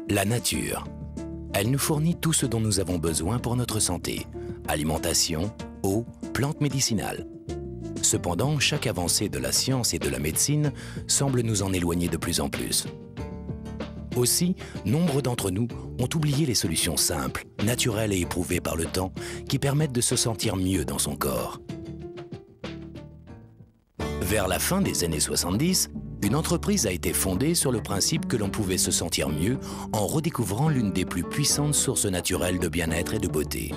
La nature. Elle nous fournit tout ce dont nous avons besoin pour notre santé. Alimentation, eau, plantes médicinales. Cependant, chaque avancée de la science et de la médecine semble nous en éloigner de plus en plus. Aussi, nombre d'entre nous ont oublié les solutions simples, naturelles et éprouvées par le temps qui permettent de se sentir mieux dans son corps. Vers la fin des années 70, une entreprise a été fondée sur le principe que l'on pouvait se sentir mieux en redécouvrant l'une des plus puissantes sources naturelles de bien-être et de beauté.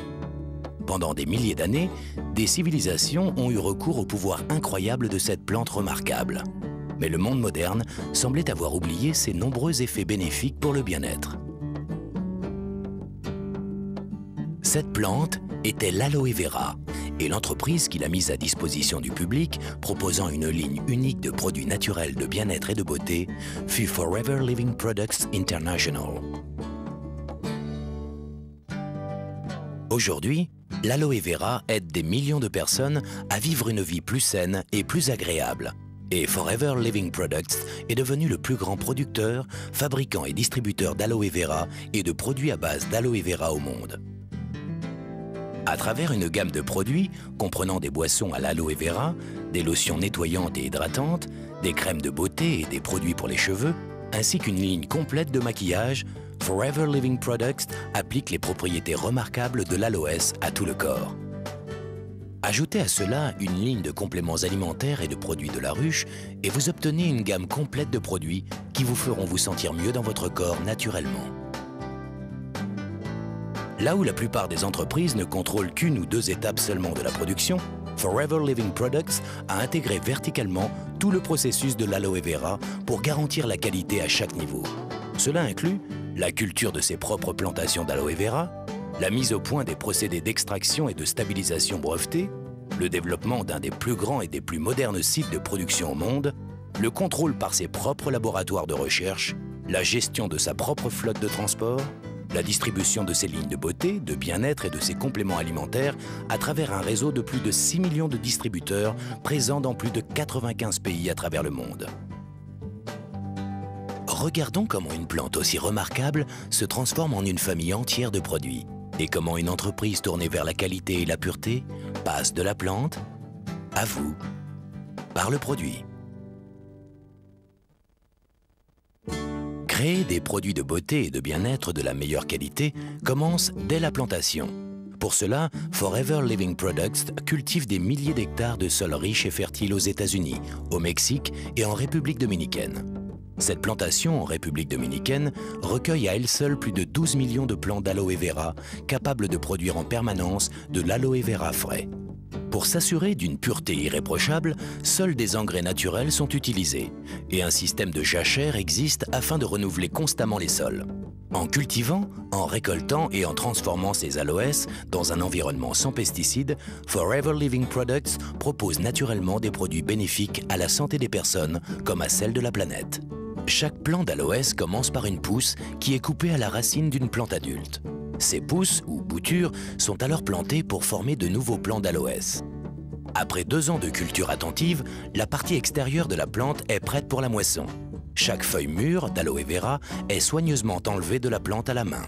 Pendant des milliers d'années, des civilisations ont eu recours au pouvoir incroyable de cette plante remarquable. Mais le monde moderne semblait avoir oublié ses nombreux effets bénéfiques pour le bien-être. Cette plante était l'aloe vera, et l'entreprise qui l'a mise à disposition du public, proposant une ligne unique de produits naturels de bien-être et de beauté, fut Forever Living Products International. Aujourd'hui, l'aloe vera aide des millions de personnes à vivre une vie plus saine et plus agréable. Et Forever Living Products est devenu le plus grand producteur, fabricant et distributeur d'aloe vera et de produits à base d'aloe vera au monde. À travers une gamme de produits comprenant des boissons à l'aloe vera, des lotions nettoyantes et hydratantes, des crèmes de beauté et des produits pour les cheveux, ainsi qu'une ligne complète de maquillage, Forever Living Products applique les propriétés remarquables de l'aloès à tout le corps. Ajoutez à cela une ligne de compléments alimentaires et de produits de la ruche et vous obtenez une gamme complète de produits qui vous feront vous sentir mieux dans votre corps naturellement. Là où la plupart des entreprises ne contrôlent qu'une ou deux étapes seulement de la production, Forever Living Products a intégré verticalement tout le processus de l'aloe vera pour garantir la qualité à chaque niveau. Cela inclut la culture de ses propres plantations d'aloe vera, la mise au point des procédés d'extraction et de stabilisation brevetés, le développement d'un des plus grands et des plus modernes sites de production au monde, le contrôle par ses propres laboratoires de recherche, la gestion de sa propre flotte de transport, la distribution de ses lignes de beauté, de bien-être et de ses compléments alimentaires à travers un réseau de plus de 6 millions de distributeurs présents dans plus de 95 pays à travers le monde. Regardons comment une plante aussi remarquable se transforme en une famille entière de produits et comment une entreprise tournée vers la qualité et la pureté passe de la plante à vous par le produit. Créer des produits de beauté et de bien-être de la meilleure qualité commence dès la plantation. Pour cela, Forever Living Products cultive des milliers d'hectares de sols riches et fertiles aux États-Unis, au Mexique et en République dominicaine. Cette plantation en République dominicaine recueille à elle seule plus de 12 millions de plants d'aloe vera capables de produire en permanence de l'aloe vera frais. Pour s'assurer d'une pureté irréprochable, seuls des engrais naturels sont utilisés et un système de jachère existe afin de renouveler constamment les sols. En cultivant, en récoltant et en transformant ces aloès dans un environnement sans pesticides, Forever Living Products propose naturellement des produits bénéfiques à la santé des personnes comme à celle de la planète. Chaque plant d'aloès commence par une pousse qui est coupée à la racine d'une plante adulte. Ces pousses, ou boutures, sont alors plantées pour former de nouveaux plants d'aloès. Après 2 ans de culture attentive, la partie extérieure de la plante est prête pour la moisson. Chaque feuille mûre d'aloe vera est soigneusement enlevée de la plante à la main.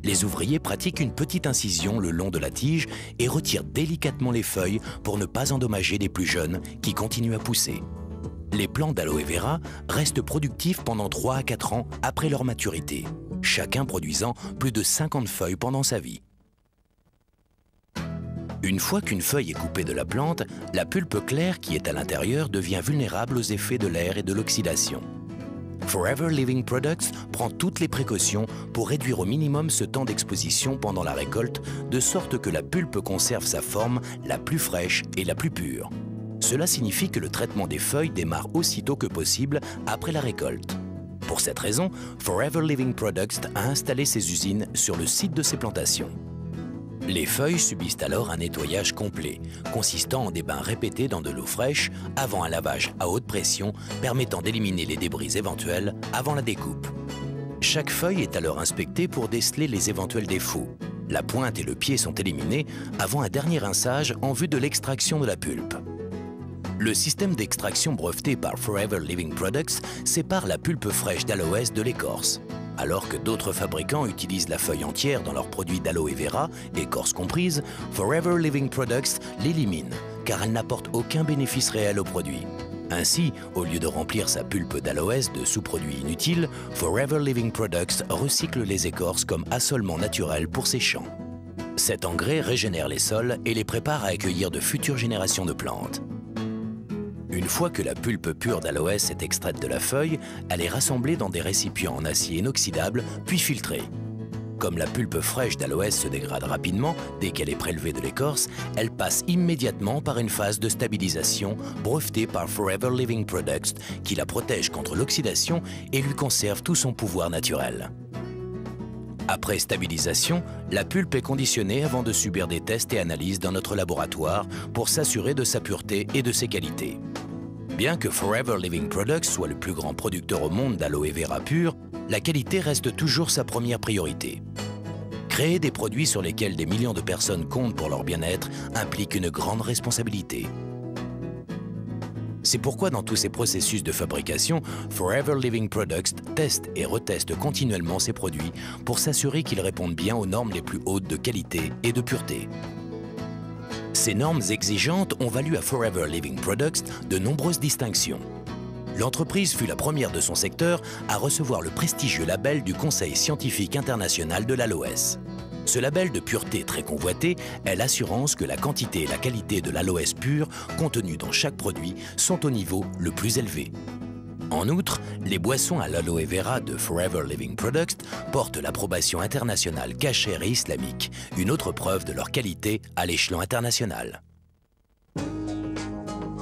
Les ouvriers pratiquent une petite incision le long de la tige et retirent délicatement les feuilles pour ne pas endommager les plus jeunes qui continuent à pousser. Les plants d'aloe vera restent productifs pendant 3 à 4 ans après leur maturité, chacun produisant plus de 50 feuilles pendant sa vie. Une fois qu'une feuille est coupée de la plante, la pulpe claire qui est à l'intérieur devient vulnérable aux effets de l'air et de l'oxydation. Forever Living Products prend toutes les précautions pour réduire au minimum ce temps d'exposition pendant la récolte, de sorte que la pulpe conserve sa forme la plus fraîche et la plus pure. Cela signifie que le traitement des feuilles démarre aussitôt que possible après la récolte. Pour cette raison, Forever Living Products a installé ses usines sur le site de ses plantations. Les feuilles subissent alors un nettoyage complet, consistant en des bains répétés dans de l'eau fraîche avant un lavage à haute pression permettant d'éliminer les débris éventuels avant la découpe. Chaque feuille est alors inspectée pour déceler les éventuels défauts. La pointe et le pied sont éliminés avant un dernier rinçage en vue de l'extraction de la pulpe. Le système d'extraction breveté par Forever Living Products sépare la pulpe fraîche d'aloès de l'écorce. Alors que d'autres fabricants utilisent la feuille entière dans leurs produits d'aloe vera, écorce comprise, Forever Living Products l'élimine, car elle n'apporte aucun bénéfice réel au produit. Ainsi, au lieu de remplir sa pulpe d'aloès de sous-produits inutiles, Forever Living Products recycle les écorces comme assolement naturel pour ses champs. Cet engrais régénère les sols et les prépare à accueillir de futures générations de plantes. Une fois que la pulpe pure d'aloès est extraite de la feuille, elle est rassemblée dans des récipients en acier inoxydable, puis filtrée. Comme la pulpe fraîche d'aloès se dégrade rapidement dès qu'elle est prélevée de l'écorce, elle passe immédiatement par une phase de stabilisation brevetée par Forever Living Products qui la protège contre l'oxydation et lui conserve tout son pouvoir naturel. Après stabilisation, la pulpe est conditionnée avant de subir des tests et analyses dans notre laboratoire pour s'assurer de sa pureté et de ses qualités. Bien que Forever Living Products soit le plus grand producteur au monde d'aloe vera pur, la qualité reste toujours sa première priorité. Créer des produits sur lesquels des millions de personnes comptent pour leur bien-être implique une grande responsabilité. C'est pourquoi dans tous ces processus de fabrication, Forever Living Products teste et reteste continuellement ses produits pour s'assurer qu'ils répondent bien aux normes les plus hautes de qualité et de pureté. Ces normes exigeantes ont valu à Forever Living Products de nombreuses distinctions. L'entreprise fut la première de son secteur à recevoir le prestigieux label du Conseil scientifique international de l'aloès. Ce label de pureté très convoité est l'assurance que la quantité et la qualité de l'aloès pur contenue dans chaque produit sont au niveau le plus élevé. En outre, les boissons à l'aloe vera de Forever Living Products portent l'approbation internationale cachère et islamique, une autre preuve de leur qualité à l'échelon international.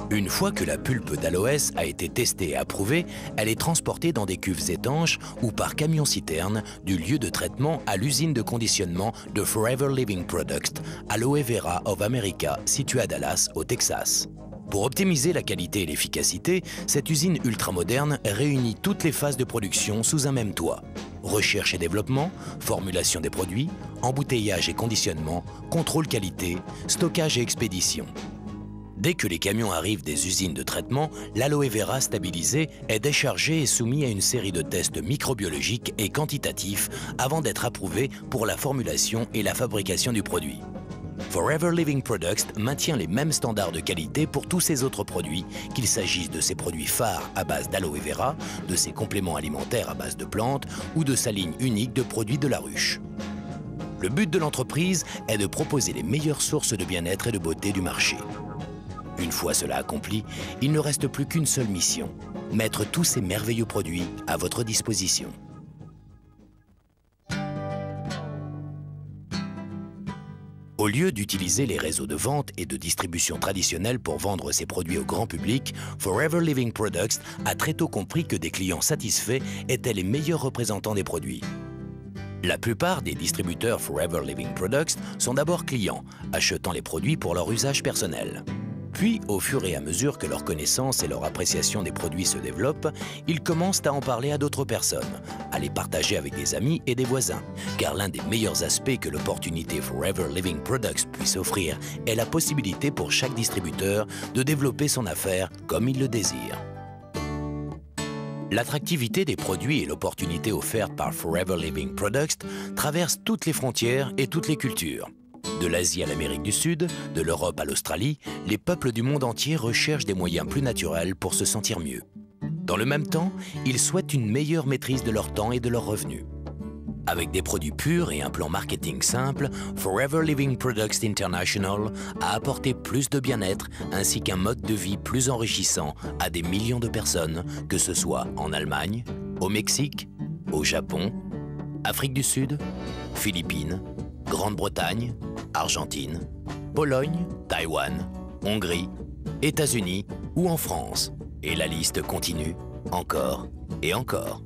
Une fois que la pulpe d'aloès a été testée et approuvée, elle est transportée dans des cuves étanches ou par camion-citerne du lieu de traitement à l'usine de conditionnement de Forever Living Products, Aloe Vera of America, située à Dallas, au Texas. Pour optimiser la qualité et l'efficacité, cette usine ultramoderne réunit toutes les phases de production sous un même toit. Recherche et développement, formulation des produits, embouteillage et conditionnement, contrôle qualité, stockage et expédition. Dès que les camions arrivent des usines de traitement, l'aloe vera stabilisé est déchargé et soumis à une série de tests microbiologiques et quantitatifs avant d'être approuvé pour la formulation et la fabrication du produit. Forever Living Products maintient les mêmes standards de qualité pour tous ses autres produits, qu'il s'agisse de ses produits phares à base d'aloe vera, de ses compléments alimentaires à base de plantes ou de sa ligne unique de produits de la ruche. Le but de l'entreprise est de proposer les meilleures sources de bien-être et de beauté du marché. Une fois cela accompli, il ne reste plus qu'une seule mission, mettre tous ces merveilleux produits à votre disposition. Au lieu d'utiliser les réseaux de vente et de distribution traditionnels pour vendre ses produits au grand public, Forever Living Products a très tôt compris que des clients satisfaits étaient les meilleurs représentants des produits. La plupart des distributeurs Forever Living Products sont d'abord clients, achetant les produits pour leur usage personnel. Puis, au fur et à mesure que leur connaissance et leur appréciation des produits se développent, ils commencent à en parler à d'autres personnes, à les partager avec des amis et des voisins. Car l'un des meilleurs aspects que l'opportunité Forever Living Products puisse offrir est la possibilité pour chaque distributeur de développer son affaire comme il le désire. L'attractivité des produits et l'opportunité offerte par Forever Living Products traversent toutes les frontières et toutes les cultures. De l'Asie à l'Amérique du Sud, de l'Europe à l'Australie, les peuples du monde entier recherchent des moyens plus naturels pour se sentir mieux. Dans le même temps, ils souhaitent une meilleure maîtrise de leur temps et de leurs revenus. Avec des produits purs et un plan marketing simple, Forever Living Products International a apporté plus de bien-être ainsi qu'un mode de vie plus enrichissant à des millions de personnes, que ce soit en Allemagne, au Mexique, au Japon, Afrique du Sud, Philippines, Grande-Bretagne, Argentine, Pologne, Taïwan, Hongrie, États-Unis ou en France. Et la liste continue encore et encore.